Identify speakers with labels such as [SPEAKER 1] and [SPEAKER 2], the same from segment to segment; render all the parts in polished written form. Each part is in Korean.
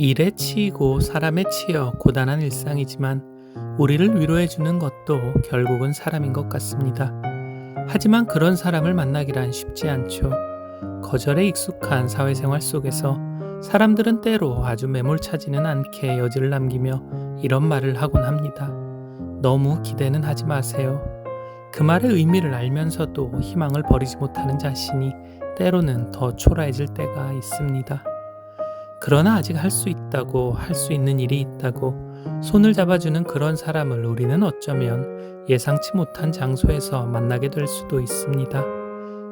[SPEAKER 1] 일에 치이고 사람에 치여 고단한 일상이지만 우리를 위로해주는 것도 결국은 사람인 것 같습니다. 하지만 그런 사람을 만나기란 쉽지 않죠. 거절에 익숙한 사회생활 속에서 사람들은 때로 아주 매몰차지는 않게 여지를 남기며 이런 말을 하곤 합니다. 너무 기대는 하지 마세요. 그 말의 의미를 알면서도 희망을 버리지 못하는 자신이 때로는 더 초라해질 때가 있습니다. 그러나 아직 할 수 있다고, 할 수 있는 일이 있다고 손을 잡아주는 그런 사람을 우리는 어쩌면 예상치 못한 장소에서 만나게 될 수도 있습니다.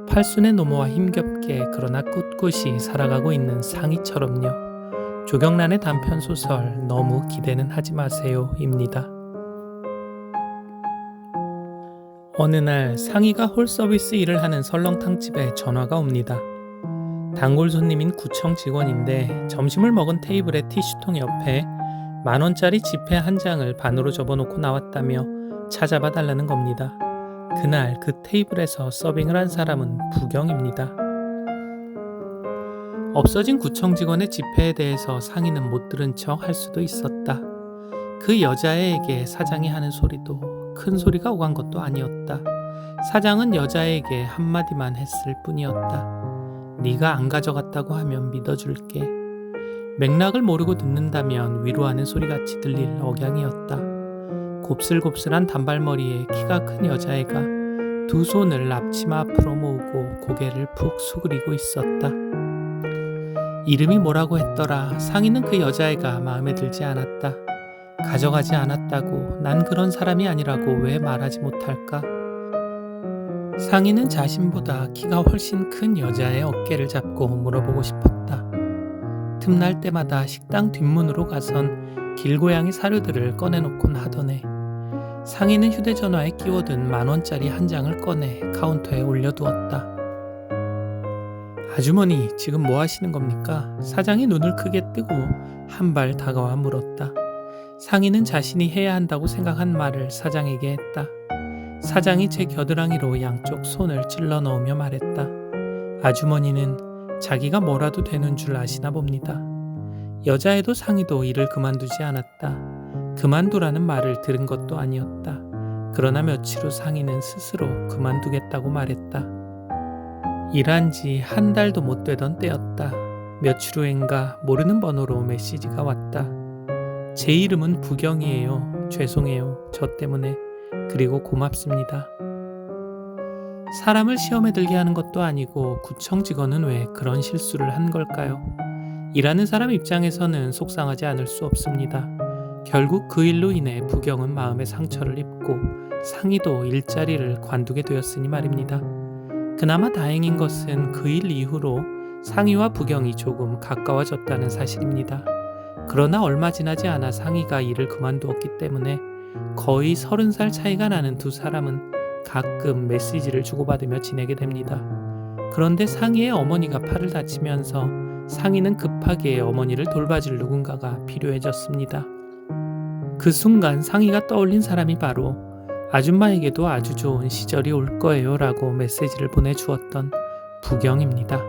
[SPEAKER 1] 팔순의 노모와 힘겹게 그러나 꿋꿋이 살아가고 있는 상희처럼요. 조경란의 단편 소설 너무 기대는 하지 마세요입니다. 어느 날 상희가 홀 서비스 일을 하는 설렁탕집에 전화가 옵니다. 단골 손님인 구청 직원인데 점심을 먹은 테이블의 티슈통 옆에 10,000원짜리 지폐 한 장을 반으로 접어놓고 나왔다며 찾아봐 달라는 겁니다. 그날 그 테이블에서 서빙을 한 사람은 부경입니다. 없어진 구청 직원의 지폐에 대해서 상희는 못 들은 척 할 수도 있었다. 그 여자애에게 사장이 하는 소리도 큰 소리가 오간 것도 아니었다. 사장은 여자애에게 한마디만 했을 뿐이었다. 네가 안 가져갔다고 하면 믿어줄게. 맥락을 모르고 듣는다면 위로하는 소리같이 들릴 억양이었다. 곱슬곱슬한 단발머리에 키가 큰 여자애가 두 손을 앞치마 앞으로 모으고 고개를 푹 수그리고 있었다. 이름이 뭐라고 했더라. 상희는 그 여자애가 마음에 들지 않았다. 가져가지 않았다고 난 그런 사람이 아니라고 왜 말하지 못할까? 상희는 자신보다 키가 훨씬 큰 여자의 어깨를 잡고 물어보고 싶었다. 틈날 때마다 식당 뒷문으로 가선 길고양이 사료들을 꺼내놓곤 하더네. 상희는 휴대전화에 끼워둔 10,000원짜리 한 장을 꺼내 카운터에 올려두었다. 아주머니, 지금 뭐 하시는 겁니까? 사장이 눈을 크게 뜨고 한 발 다가와 물었다. 상희는 자신이 해야 한다고 생각한 말을 사장에게 했다. 사장이 제 겨드랑이로 양쪽 손을 찔러 넣으며 말했다. 아주머니는 자기가 뭐라도 되는 줄 아시나 봅니다. 여자애도 상희도 일을 그만두지 않았다. 그만두라는 말을 들은 것도 아니었다. 그러나 며칠 후 상희는 스스로 그만두겠다고 말했다. 일한 지 한 달도 못 되던 때였다. 며칠 후엔가 모르는 번호로 메시지가 왔다. 제 이름은 부경이에요. 죄송해요. 저 때문에. 그리고 고맙습니다. 사람을 시험에 들게 하는 것도 아니고 구청 직원은 왜 그런 실수를 한 걸까요? 일하는 사람 입장에서는 속상하지 않을 수 없습니다. 결국 그 일로 인해 부경은 마음의 상처를 입고 상희도 일자리를 관두게 되었으니 말입니다. 그나마 다행인 것은 그 일 이후로 상희와 부경이 조금 가까워졌다는 사실입니다. 그러나 얼마 지나지 않아 상희가 일을 그만두었기 때문에 거의 30살 차이가 나는 두 사람은 가끔 메시지를 주고받으며 지내게 됩니다. 그런데 상희의 어머니가 팔을 다치면서 상희는 급하게 어머니를 돌봐줄 누군가가 필요해졌습니다. 그 순간 상희가 떠올린 사람이 바로 아줌마에게도 아주 좋은 시절이 올 거예요 라고 메시지를 보내주었던 부경입니다.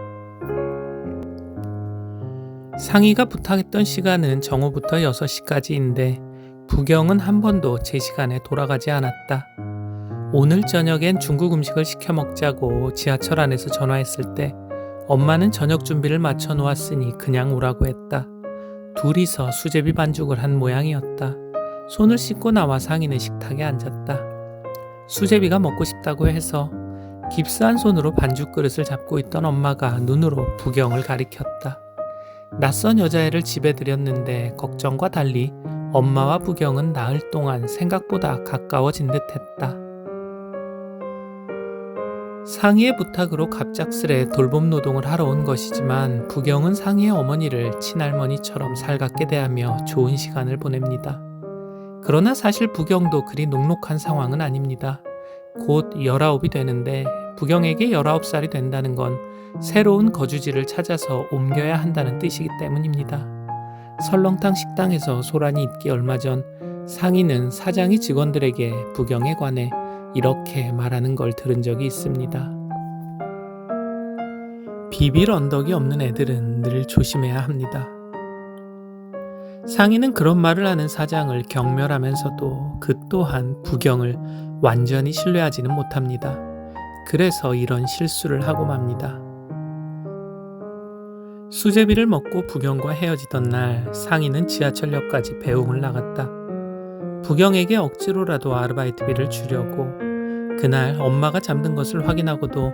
[SPEAKER 1] 상희가 부탁했던 시간은 정오부터 6시까지인데 부경은 한 번도 제 시간에 돌아가지 않았다. 오늘 저녁엔 중국 음식을 시켜 먹자고 지하철 안에서 전화했을 때 엄마는 저녁 준비를 마쳐 놓았으니 그냥 오라고 했다. 둘이서 수제비 반죽을 한 모양이었다. 손을 씻고 나와 상희는 식탁에 앉았다. 수제비가 먹고 싶다고 해서 깁스한 손으로 반죽 그릇을 잡고 있던 엄마가 눈으로 부경을 가리켰다. 낯선 여자애를 집에 들였는데 걱정과 달리 엄마와 부경은 나흘 동안 생각보다 가까워진 듯했다. 상희의 부탁으로 갑작스레 돌봄 노동을 하러 온 것이지만 부경은 상희의 어머니를 친할머니처럼 살갑게 대하며 좋은 시간을 보냅니다. 그러나 사실 부경도 그리 녹록한 상황은 아닙니다. 곧 19이 되는데 부경에게 19살이 된다는 건 새로운 거주지를 찾아서 옮겨야 한다는 뜻이기 때문입니다. 설렁탕 식당에서 소란이 있기 얼마 전 상희는 사장이 직원들에게 부경에 관해 이렇게 말하는 걸 들은 적이 있습니다. 비빌 언덕이 없는 애들은 늘 조심해야 합니다. 상인은 그런 말을 하는 사장을 경멸하면서도 그 또한 부경을 완전히 신뢰하지는 못합니다. 그래서 이런 실수를 하고 맙니다. 수제비를 먹고 부경과 헤어지던 날 상인은 지하철역까지 배웅을 나갔다. 부경에게 억지로라도 아르바이트비를 주려고. 그날 엄마가 잠든 것을 확인하고도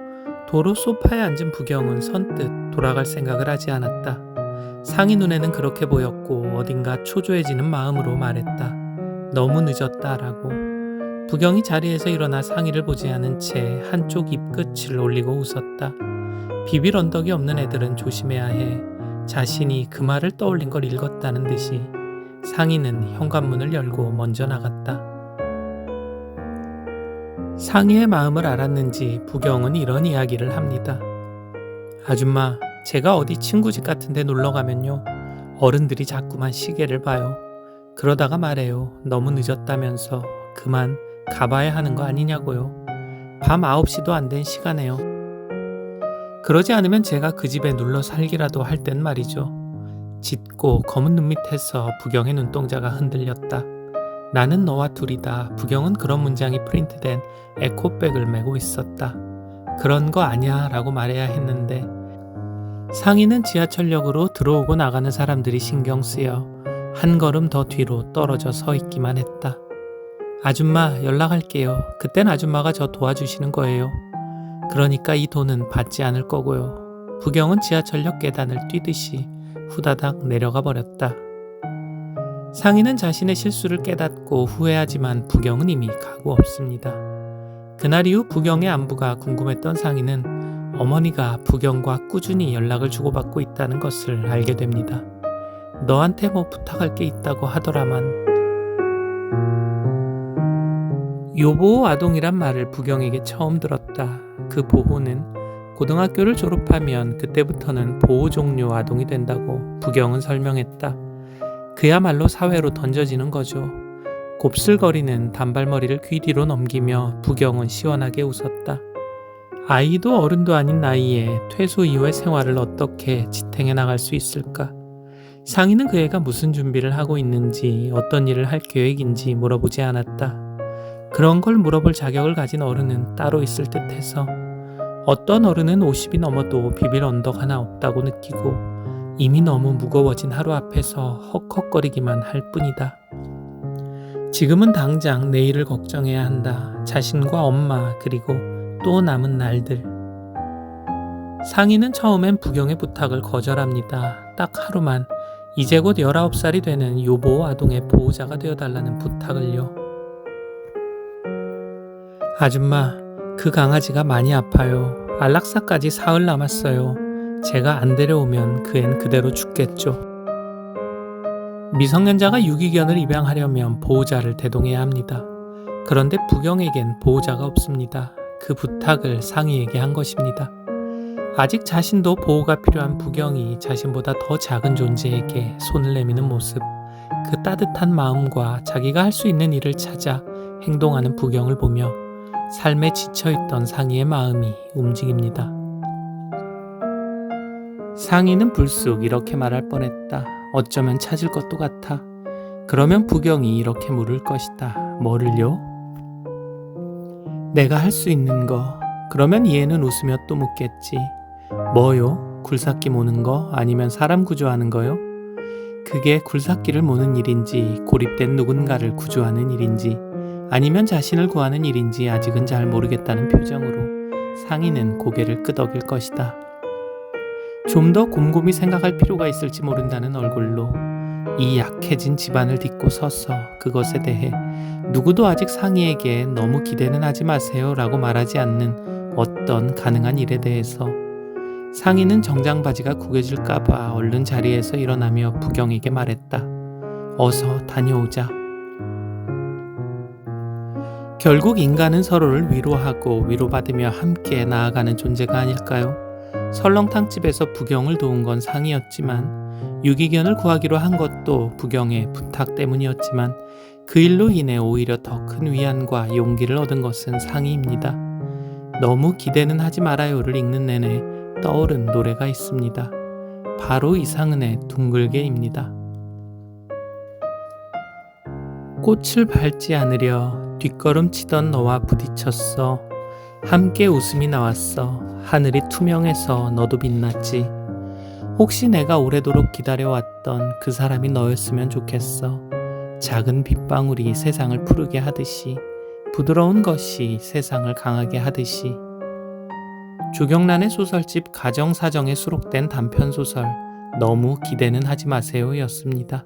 [SPEAKER 1] 도로 소파에 앉은 부경은 선뜻 돌아갈 생각을 하지 않았다. 상인 눈에는 그렇게 보였고 어딘가 초조해지는 마음으로 말했다. 너무 늦었다라고. 부경이 자리에서 일어나 상인을 보지 않은 채 한쪽 입끝을 올리고 웃었다. 비빌 언덕이 없는 애들은 조심해야 해. 자신이 그 말을 떠올린 걸 읽었다는 듯이 상인은 현관문을 열고 먼저 나갔다. 상인의 마음을 알았는지 부경은 이런 이야기를 합니다. 아줌마, 제가 어디 친구 집 같은 데 놀러 가면요, 어른들이 자꾸만 시계를 봐요. 그러다가 말해요. 너무 늦었다면서 그만 가봐야 하는 거 아니냐고요. 밤 9시도 안 된 시간에요. 그러지 않으면 제가 그 집에 눌러 살기라도 할 땐 말이죠. 짙고 검은 눈 밑에서 부경의 눈동자가 흔들렸다. 나는 너와 둘이다. 부경은 그런 문장이 프린트된 에코백을 메고 있었다. 그런 거 아니야 라고 말해야 했는데 상인은 지하철역으로 들어오고 나가는 사람들이 신경 쓰여 한 걸음 더 뒤로 떨어져 서 있기만 했다. 아줌마, 연락할게요. 그땐 아줌마가 저 도와주시는 거예요. 그러니까 이 돈은 받지 않을 거고요. 부경은 지하철역 계단을 뛰듯이 후다닥 내려가 버렸다. 상인은 자신의 실수를 깨닫고 후회하지만 부경은 이미 가고 없습니다. 그날 이후 부경의 안부가 궁금했던 상인은 어머니가 부경과 꾸준히 연락을 주고받고 있다는 것을 알게 됩니다. 너한테 뭐 부탁할 게 있다고 하더라만. 요보호 아동이란 말을 부경에게 처음 들었다. 그 보호는 고등학교를 졸업하면 그때부터는 보호 종료 아동이 된다고 부경은 설명했다. 그야말로 사회로 던져지는 거죠. 곱슬거리는 단발머리를 귀 뒤로 넘기며 부경은 시원하게 웃었다. 아이도 어른도 아닌 나이에 퇴소 이후의 생활을 어떻게 지탱해 나갈 수 있을까? 상인은 그 애가 무슨 준비를 하고 있는지, 어떤 일을 할 계획인지 물어보지 않았다. 그런 걸 물어볼 자격을 가진 어른은 따로 있을 듯해서 어떤 어른은 50이 넘어도 비빌 언덕 하나 없다고 느끼고 이미 너무 무거워진 하루 앞에서 헉헉거리기만 할 뿐이다. 지금은 당장 내일을 걱정해야 한다. 자신과 엄마 그리고 또 남은 날들. 상인은 처음엔 부경의 부탁을 거절합니다. 딱 하루만 이제 곧 19살이 되는 요보호 아동의 보호자가 되어달라는 부탁을요. 아줌마, 그 강아지가 많이 아파요. 안락사까지 사흘 남았어요. 제가 안 데려오면 그 앤 그대로 죽겠죠. 미성년자가 유기견을 입양하려면 보호자를 대동해야 합니다. 그런데 부경에겐 보호자가 없습니다. 그 부탁을 상희에게 한 것입니다. 아직 자신도 보호가 필요한 부경이 자신보다 더 작은 존재에게 손을 내미는 모습, 그 따뜻한 마음과 자기가 할 수 있는 일을 찾아 행동하는 부경을 보며 삶에 지쳐있던 상희의 마음이 움직입니다. 상희는 불쑥 이렇게 말할 뻔했다. 어쩌면 찾을 것도 같아. 그러면 부경이 이렇게 물을 것이다. 뭐를요? 내가 할 수 있는 거. 그러면 이해는 웃으며 또 묻겠지. 뭐요? 굴삭기 모는 거? 아니면 사람 구조하는 거요? 그게 굴삭기를 모는 일인지 고립된 누군가를 구조하는 일인지 아니면 자신을 구하는 일인지 아직은 잘 모르겠다는 표정으로 상희는 고개를 끄덕일 것이다. 좀 더 곰곰이 생각할 필요가 있을지 모른다는 얼굴로 이 약해진 집안을 딛고 서서 그것에 대해 누구도 아직 상희에게 너무 기대는 하지 마세요 라고 말하지 않는 어떤 가능한 일에 대해서 상희는 정장 바지가 구겨질까봐 얼른 자리에서 일어나며 부경에게 말했다. 어서 다녀오자. 결국 인간은 서로를 위로하고 위로받으며 함께 나아가는 존재가 아닐까요? 설렁탕집에서 부경을 도운 건 상희였지만 유기견을 구하기로 한 것도 부경의 부탁 때문이었지만 그 일로 인해 오히려 더 큰 위안과 용기를 얻은 것은 상희입니다. 너무 기대는 하지 말아요를 읽는 내내 떠오른 노래가 있습니다. 바로 이상은의 둥글게입니다. 꽃을 밟지 않으려 뒷걸음치던 너와 부딪혔어. 함께 웃음이 나왔어. 하늘이 투명해서 너도 빛났지. 혹시 내가 오래도록 기다려왔던 그 사람이 너였으면 좋겠어. 작은 빗방울이 세상을 푸르게 하듯이, 부드러운 것이 세상을 강하게 하듯이. 조경란의 소설집 가정사정에 수록된 단편소설 너무 기대는 하지 마세요 였습니다.